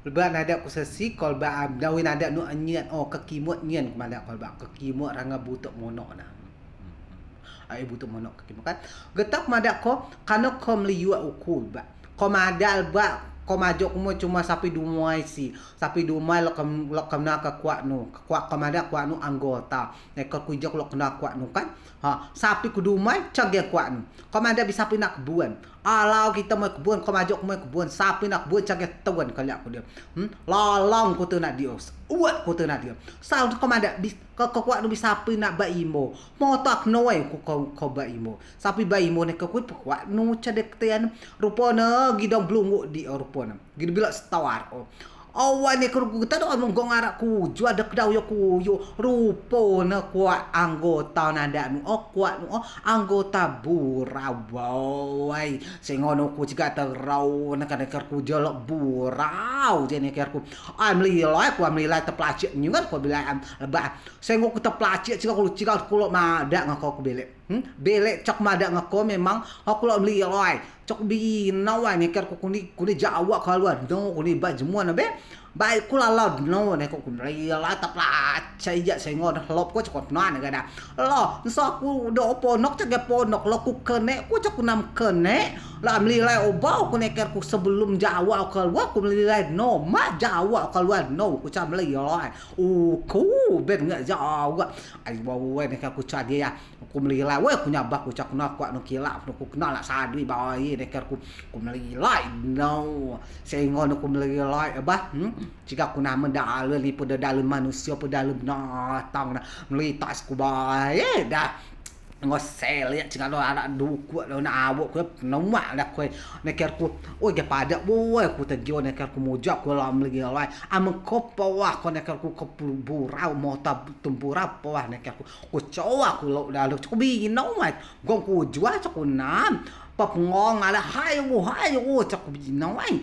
Lepas ada ku sesi kol ba dawin ada nu anyen kekimut nyen kumada kol ba kekimut ranga butuk monok na. Ai butuk monok kekimut kan. Getak mada ko kano kom liu ukul ba. Komadal ba komajok mo cuma sapi dumai si sapi dumai lokam na ka kuat nu kuat komada kuat nu anggota nekor kujok lok na kuat nu kan sapi ku dumai cage kuat nu komada bisa sapi nak kebun alau kita mau kebun komajok mau kebun sapi nak kebun cage tuan kali aku dia lolong ku tu nak dia uat ku tu nak dia sao komada ko kuat nu bisa sapi nak baimo motak noi ku ko baimo sapi baimo ne ko kuat nu cade tian rupana gidong blungu di rupana gid bila setawar awan ni ku kita do menggong arak ku ju ada kedau yo ku yo rupana kuat anggota nada nu kuat nu anggota burau wai sing ngono ku juga terau nak nekar ku jolok burau je nekar ku amlilai ku amlilai teplacik nyungan ku bila lebah sing ku teplacik cika ku mada ngako ku belek belek cok mada ngako memang aku lo amlilai cok binau nekar ku kuni Jawa keluar no kuni bajmuan be baik kula laud no ne ko kun la tapla chai ja sai ngon lop ko chok nan ga da lo so ku do ponok cage ponok lo ku kene ku cok nam kene la amli lai obau ku neker ku sebelum Jawa keluar ku mli lai no ma Jawa keluar no ku cam lai lai ku ben nga Jawa ai bau we neker ku cha dia ku mli lai we ku nyabak ku cok nak ku kila ku kena la sadui bai neker ku mli lai no sai ngon ku mli lai ba jika ku nama dah li pada dalam manusia pada dalam binatang na melitas ku bae dah ngosel ya jika lo anak duku lo na awak ku nomak dah ku nekar ku ke pada boy ku tegio nekar ku mojak ku lam lagi lai am ko pawah ku nekar ku burau mota tempura pawah nekar ku cowa ku lo dah lo ku bi no mai gong ku jua ku nam pap ngong ala hai wo cak ku bi no ai